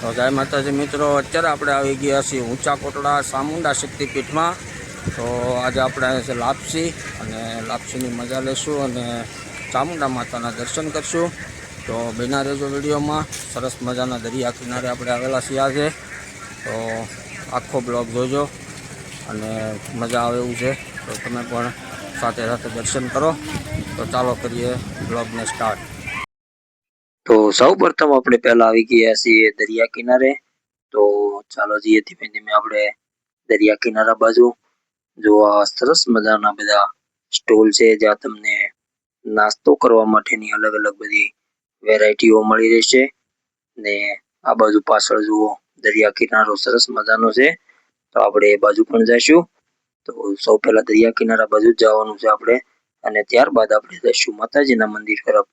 તો જય માતાજી મિત્રો, અત્યારે આપણે આવી ગયા છીએ ઊંચા કોટડા ચામુંડા શક્તિપીઠમાં। તો આજે આપણે અહીંયા છે લાપસી, અને લાપસીની મજા લેશું અને ચામુંડા માતાના દર્શન કરશું। તો બિના રહેજો વિડીયોમાં। સરસ મજાના દરિયા કિનારે આપણે આવેલા છીએ આજે, તો આખો બ્લોગ જોજો અને મજા આવે એવું છે। તો તમે પણ સાથે સાથે દર્શન કરો। તો ચાલો કરીએ બ્લોગને સ્ટાર્ટ। તો સૌ પ્રથમ આપણે પહેલા આવી ગયા છીએ દરિયા કિનારે। તો ચાલો જઈએ ધીમે ધીમે આપણે દરિયા કિનારા બાજુ। જો આ સરસ મજાના બધા સ્ટોલ છે, જ્યાં તમને નાસ્તો કરવા માટેની અલગ અલગ બધી વેરાયટીઓ મળી રહેશે। ને આ બાજુ પાછળ જુઓ, દરિયા કિનારો સરસ મજાનો છે, તો આપણે એ બાજુ પણ જઈશું। તો સૌ પહેલા દરિયા કિનારા બાજુ જવાનું છે આપણે, અને ત્યારબાદ આપણે જઈશું માતાજીના મંદિર તરફ।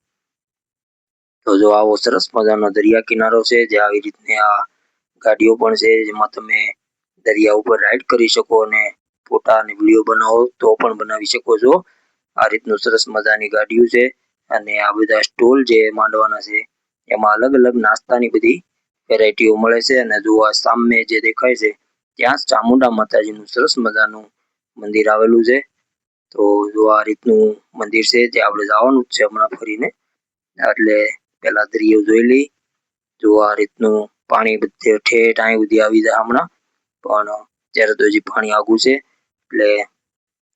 તો જો આવો સરસ મજાનો દરિયા કિનારો છે, જે આવી રીતની આ ગાડીઓ પણ છે, જેમાં તમે દરિયા ઉપર રાઈડ કરી શકો અને ફોટા અને વિડીયો બનાવો તો પણ બનાવી શકો છો। આ રીતનું સરસ મજાની ગાડીઓ છે, અને આ બધા સ્ટોલ જે માંડવાના છે, એમાં અલગ અલગ નાસ્તાની બધી વેરાયટીઓ મળે છે। અને જો આ સામે જે દેખાય છે, ત્યાં ચામુંડા માતાજીનું સરસ મજાનું મંદિર આવેલું છે। તો જો આ રીતનું મંદિર છે, ત્યાં આપણે જવાનું જ છે હમણાં ફરીને, એટલે પેલા દરિયો જોઈ લઈ। જો આ રીતનું પાણી બધે ઠેઠ અહીં સુધી આવી જાય હમણાં, પણ ત્યારે તો હજી પાણી આગું છે, એટલે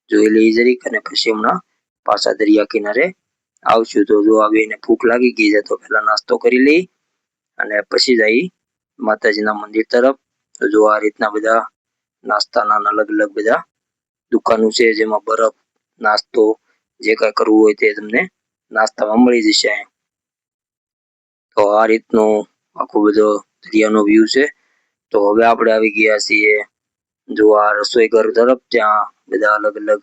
જોઈ લઈ જરીક, અને પછી હમણાં પાછા દરિયા કિનારે આવશું। તો જો આ બેને ભૂખ લાગી ગઈ છે, તો પેલા નાસ્તો કરી લઈ અને પછી જઈ માતાજીના મંદિર તરફ। તો જો આ રીતના બધા નાસ્તાના અલગ અલગ બધા દુકાનો છે, જેમાં બરફ, નાસ્તો જે કઈ કરવું હોય તે તમને નાસ્તામાં મળી જશે। તો આ રીતનું આખો બધો દરિયાનો વ્યૂ છે। તો હવે આપણે આવી ગયા છીએ જો આ રસોઈ ઘર તરફ, ત્યાં બધા અલગ અલગ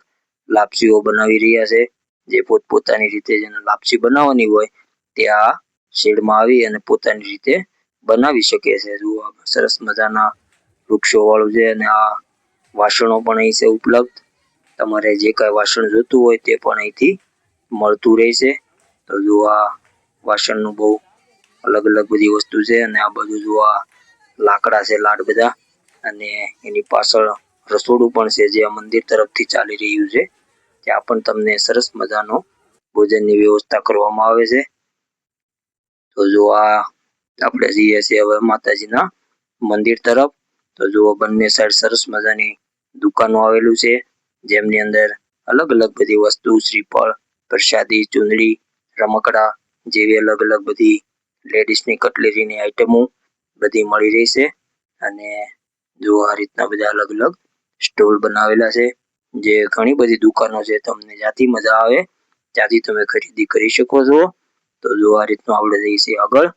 લાપસીઓ બનાવી રહ્યા છે। જે પોતપોતાની રીતે જેને લાપસી બનાવવાની હોય તે આ શેડમાં આવી અને પોતાની રીતે બનાવી શકે છે। જુઓ સરસ મજાના વૃક્ષો વાળું છે, અને આ વાસણો પણ અહીં છે ઉપલબ્ધ। તમારે જે કઈ વાસણ જોતું હોય તે પણ અહીંથી મળતું રહેશે। તો જો આ વાસણનું બહુ અલગ અલગ બધી વસ્તુ છે, અને આ બાજુ જો આ લાકડા છે લાડ બધા, અને એની પાછળ રસોડું પણ છે, જે આ મંદિર તરફથી ચાલી રહ્યું છે। ત્યાં પણ તમને સરસ મજાનો ભોજનની વ્યવસ્થા કરવામાં આવે છે। તો જો આ આપણે જઈએ છીએ હવે માતાજીના મંદિર તરફ। તો જુઓ બંને સાઈડ સરસ મજાની દુકાનો આવેલું છે, જેમની અંદર અલગ અલગ બધી વસ્તુ, શ્રીફળ, પ્રસાદી, ચુંદડી, રમકડા જેવી અલગ અલગ બધી લેડીઝની કટલેરીની આઈટમો બધી મળી રહેશે। અને જો આ રીતના બધા અલગ અલગ સ્ટોલ બનાવેલા છે, જે ઘણી બધી દુકાનો છે, તમને જ્યાંથી મજા આવે ત્યાંથી તમે ખરીદી કરી શકો છો। તો જો આ રીતનું આપણે જઈશું આગળ।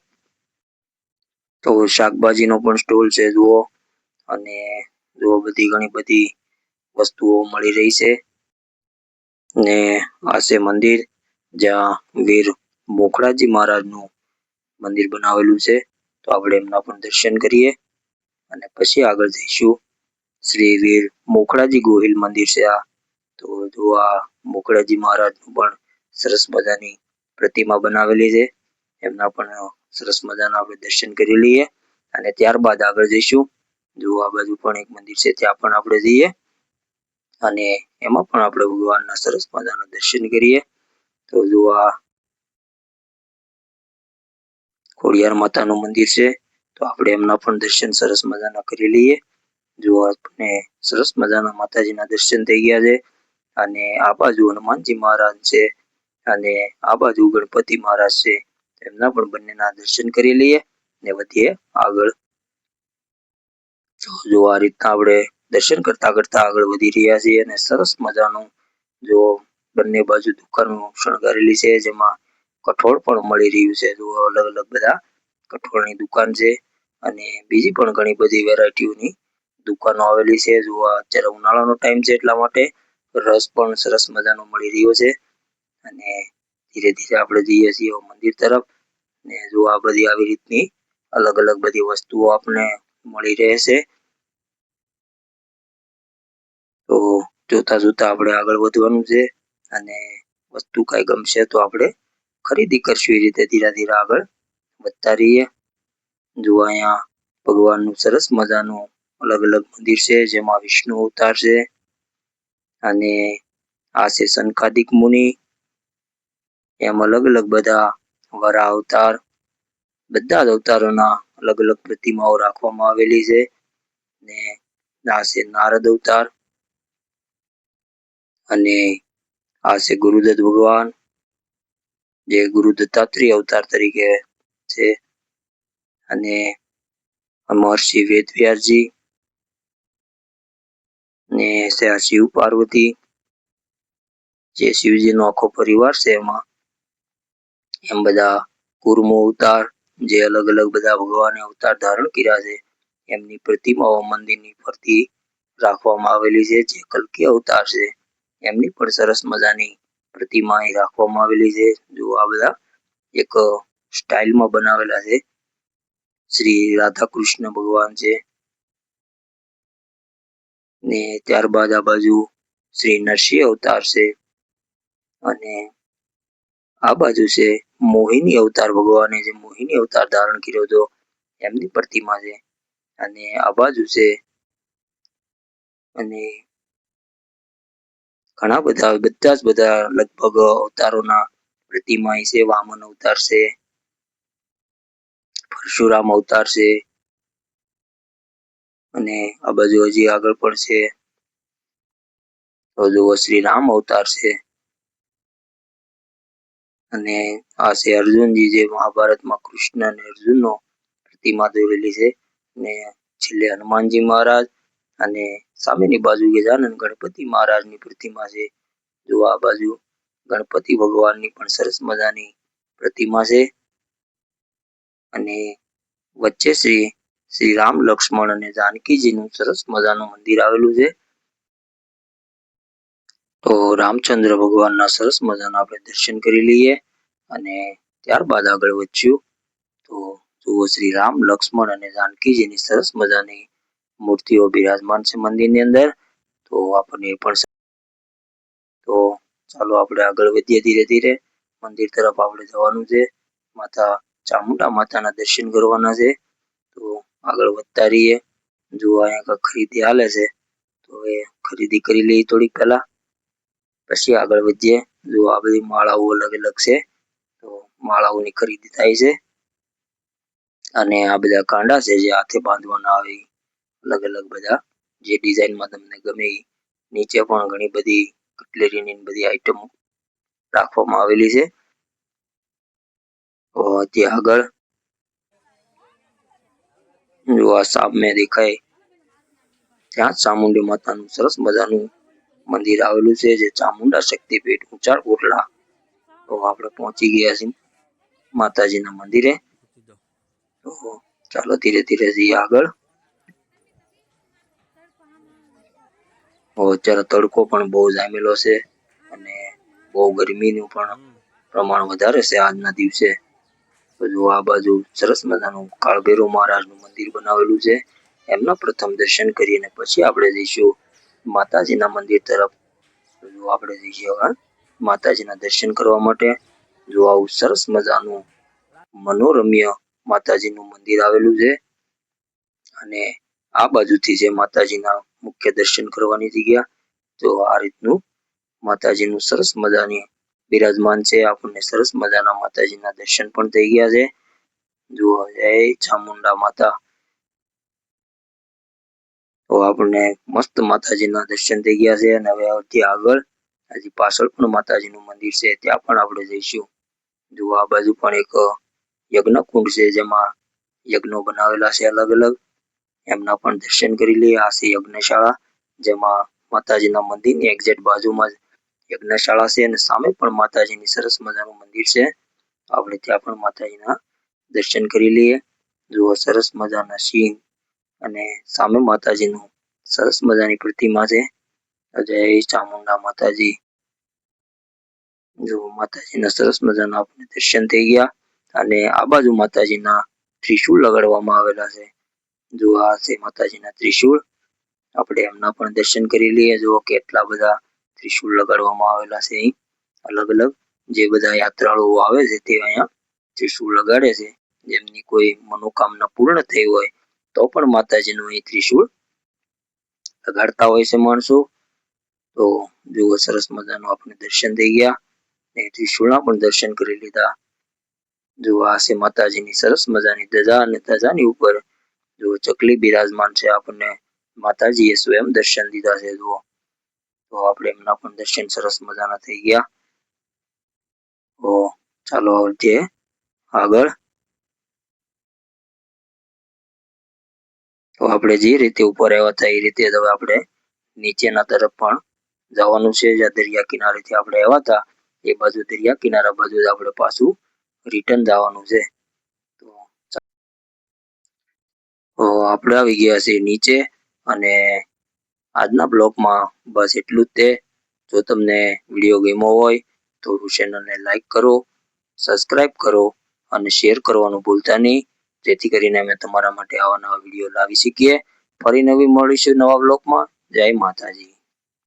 તો શાકભાજીનો પણ સ્ટોલ છે જુઓ, અને જુઓ બધી ઘણી બધી વસ્તુઓ મળી રહી છે। ને આ છે મંદિર, જ્યાં વીર મોખરાજી મહારાજનું મંદિર બનાવેલું છે। તો આપણે એમના પણ દર્શન કરીએ, અને પછી આગળ જઈશું। શ્રી વીર મોખરાજી ગોહિલ મંદિર છે આ। તો જો આ મોખરાજી મહારાજનું પણ સરસ મજાની પ્રતિમા બનાવેલી છે, એમના પણ સરસ મજાના આપણે દર્શન કરી લઈએ, અને ત્યારબાદ આગળ જઈશું। જો આ બાજુ પણ એક મંદિર છે, ત્યાં પણ આપણે જઈએ, અને એમાં પણ આપણે ભગવાનના સરસ મજાના દર્શન કરીએ। તો જો આ ખોડિયાર માતાનું મંદિર છે, તો આપણે એમના પણ દર્શન સરસ મજાના કરી લઈએ। જો આપણે સરસ મજાના માતાજીના દર્શન થઈ ગયા છે, અને આ બાજુ હનુમાનજી મહારાજ છે, અને આ બાજુ ગણપતિ મહારાજ છે, એમના પણ બંનેના દર્શન કરી લઈએ ને વધીએ આગળ। જો આ રીતના આપણે દર્શન કરતા કરતા આગળ વધી રહ્યા છીએ, અને સરસ મજાનું જો બંને બાજુ દુકાનો શણગારેલી છે, જેમાં કઠોળ પણ મળી રહ્યું છે। જો અલગ અલગ બધા કઠોળની દુકાન છે, અને બીજી પણ ઘણી બધી વેરાયટીઓની દુકાનો આવેલી છે। જો અત્યારે ઉનાળાનો ટાઈમ છે, એટલા માટે રસ પણ સરસ મજાનો મળી રહ્યો છે। અને ધીરે ધીરે આપણે જઈએ છીએ મંદિર તરફ, ને જો આ બધી આવી રીતની અલગ અલગ બધી વસ્તુઓ આપણે મળી રહેશે। તો જોતા જોતા આપણે આગળ વધવાનું છે, અને વસ્તુ કઈ ગમશે તો આપણે ખરીદી કરશું। એ રીતે ધીરે ધીરે આગળ વધતા રહીએ। જો અહીંયા ભગવાનનું સરસ મજાનું અલગ અલગ મંદિર છે, જેમાં વિષ્ણુ અવતાર છે, અને આ છે સંખાદિક મુનિ, એમ અલગ અલગ બધા વરા અવતાર, બધા જ અવતારોના અલગ અલગ પ્રતિમાઓ રાખવામાં આવેલી છે. ને આ છે નારદ અવતાર, અને આ છે ગુરુદત્ત ભગવાન, જે ગુરુ દત્તાત્રેય અવતાર તરીકે છે, અને મહર્ષિ વેદવ્યાસજી, ને છે આ શિવ પાર્વતી, જે શિવજીનો આખો પરિવાર છે એમાં, એમ બધા કુર્મો અવતાર, જે અલગ અલગ બધા ભગવાને અવતાર ધારણ કર્યા છે એમની પ્રતિમાઓ મંદિરની ફરતી રાખવામાં આવેલી છે. જે કલ્કી અવતાર છે એમની પણ સરસ મજાની પ્રતિમા અહીં રાખવામાં આવેલી છે. જો આ બધા એક સ્ટાઇલમાં બનાવેલા છે. શ્રી રાધા કૃષ્ણ ભગવાન છે, ને ત્યારબાદ આ બાજુ શ્રી નરસિંહ અવતાર છે, અને આ બાજુ છે મોહિની અવતાર, ભગવાને જે મોહિની અવતાર ધારણ કર્યો હતો એમની પ્રતિમા છે. અને આ બાજુ છે, અને ઘણા બધા જ બધા લગભગ અવતારોના પ્રતિમા છે. વામન અવતાર છે, પરશુરામ અવતાર છે, અને આ બાજુ હજી આગળ પણ છે તો જુઓ શ્રી રામ અવતાર છે, અને આ છે અર્જુનજી, જે મહાભારતમાં કૃષ્ણ અને અર્જુનનો પ્રતિમા દોરેલી છે. ને છેલ્લે હનુમાનજી મહારાજ, અને સામેની બાજુ ગજાનંદ ગણપતિ મહારાજની પ્રતિમા છે. જો આ બાજુ ગણપતિ ભગવાનની પણ સરસ મજાની પ્રતિમા છે, અને વચ્ચે શ્રી રામ લક્ષ્મણ અને જાનકીજીનું સરસ મજાનું મંદિર આવેલું છે. તો રામચંદ્ર ભગવાનના સરસ મજાના આપણે દર્શન કરી લઈએ, અને ત્યારબાદ આગળ વધ્યું તો જુઓ શ્રી રામ લક્ષ્મણ અને જાનકીજીની સરસ મજાની મૂર્તિઓ બિરાજમાન છે મંદિરની અંદર. તો આપણને એ પણ, તો ચાલો આપણે આગળ વધીએ ધીરે ધીરે. મંદિર તરફ આપણે જવાનું છે, માતા ચામુંડા માતાના દર્શન કરવાના છે. તો આગળ વધતા રહીએ. જો અહીંયા ખરીદી હાલે છે તો એ ખરીદી કરી લઈએ થોડીક પહેલા, પછી આગળ વધીએ. જો આ બધી માળાઓ અલગ અલગ છે, તો માળાઓની ખરીદી થાય છે. અને આ બધા કાંડા છે જે હાથે બાંધવાના આવે, અલગ અલગ બધા જે ડિઝાઇનમાં તમને ગમે. નીચે પણ ઘણી બધી કટલેરીની બધી આઈટમો રાખવામાં આવેલી છે. તો ત્યાં આગળ જો આ સામે દેખાય ત્યાં ચામુંડી માતાનું સરસ મજાનું મંદિર આવેલું છે, જે ચામુંડા શક્તિપીઠ ઊંચાડ કોટડા. તો આપણે પહોંચી ગયા છીએ માતાજીના મંદિરે. તો ચાલો ધીરે ધીરે જઈએ આગળ. અત્યારે તડકો પણ બહુ જામેલો છે, અને બહુ ગરમીનું પણ પ્રમાણ વધારે છે આજના દિવસે. તો જો આ બાજુ સરસ મજાનું કાળભૈરવ મહારાજનું મંદિર બનાવેલું છે. એમના પ્રથમ દર્શન કરીને પછી આપણે જઈશું માતાજીના મંદિર તરફ. જો આપણે જઈએ હવે માતાજીના દર્શન કરવા માટે. જો આવું સરસ મજાનું મનોરમ્ય માતાજીનું મંદિર આવેલું છે, અને આ બાજુથી જે માતાજીના મુખ્ય દર્શન કરવાની જગ્યા, તો આ રીતનું માતાજીનું સરસ મજાની બિરાજમાન છે. આપણને સરસ મજાના માતાજીના દર્શન પણ થઈ ગયા છે. જુઓ, જય ચામુંડા માતા. તો આપણને મસ્ત માતાજીના દર્શન થઈ ગયા છે, અને હવે ત્યાં આગળ હજી પાછળ પણ માતાજીનું મંદિર છે, ત્યાં પણ આપણે જઈશું. જો આ બાજુ પણ એક યજ્ઞ કુંડ છે, જેમાં યજ્ઞો બનાવેલા છે અલગ અલગ. એમના પણ દર્શન કરી લઈએ. આ છે યજ્ઞશાળા, જેમાં માતાજીના મંદિરની એક્ઝેક્ટ બાજુમાં જ યજ્ઞશાળા છે, અને સામે પણ માતાજીની સરસ મજાનું મંદિર છે. આપણે ત્યાં પણ માતાજીના દર્શન કરી લઈએ. જુઓ સરસ મજાના સિંહ, અને સામે માતાજીનું સરસ મજાની પ્રતિમા છે. જય ચામુંડા માતાજી. જો માતાજીના સરસ મજાના આપણે દર્શન થઈ ગયા, અને આ બાજુ માતાજીના ત્રિશૂળ લગાડવામાં આવેલા છે. જો આ છે માતાજીના ત્રિશૂળ. આપણે એમના પણ દર્શન કરી લઈએ. જો કેટલા બધા ત્રિશૂળ લગાડવામાં આવેલા છે અહીં અલગ અલગ. જે બધા યાત્રાળુઓ આવે છે તે અહીંયા ત્રિશૂળ લગાડે છે. જેમની કોઈ મનોકામના પૂર્ણ થઈ હોય તો પણ માતાજીનું અહીં ત્રિશૂળ લગાડતા હોય છે માણસો. તો જુઓ સરસ મજાનું આપણે દર્શન થઈ ગયા ને ત્રિશૂળના પણ દર્શન કરી લીધા. જો આ છે માતાજીની સરસ મજાની ધજા અને ધજાની ઉપર જો ચકલી બિરાજમાન છે. આપણને માતાજીએ સ્વયં દર્શન દીધા છે. જુઓ તો આપણે એમના પણ દર્શન સરસ મજાના થઈ ગયા. તો ચાલો વધીએ આગળ. તો આપણે જે રીતે ઉપર આવ્યા હતા એ રીતે હવે આપણે નીચેના તરફ પણ જવાનું છે. જ્યાં દરિયા કિનારેથી આપણે આવ્યા હતા એ બાજુ દરિયા કિનારા બાજુ જ આપણે પાછું રિટર્ન જવાનું છે. તો આપણે આવી ગયા છે નીચે અને આજના બ્લોગમાં બસ એટલું જ તે. જો તમને વિડીયો ગમ્યો હોય તો ચેનલને લાઈક કરો, સબસ્ક્રાઇબ કરો અને શેર કરવાનું ભૂલતા નહીં, જેથી કરીને અમે તમારા માટે આવા નવા વિડીયો લાવી શકીએ. ફરી નવી મળીશું નવા બ્લોગમાં. જય માતાજી.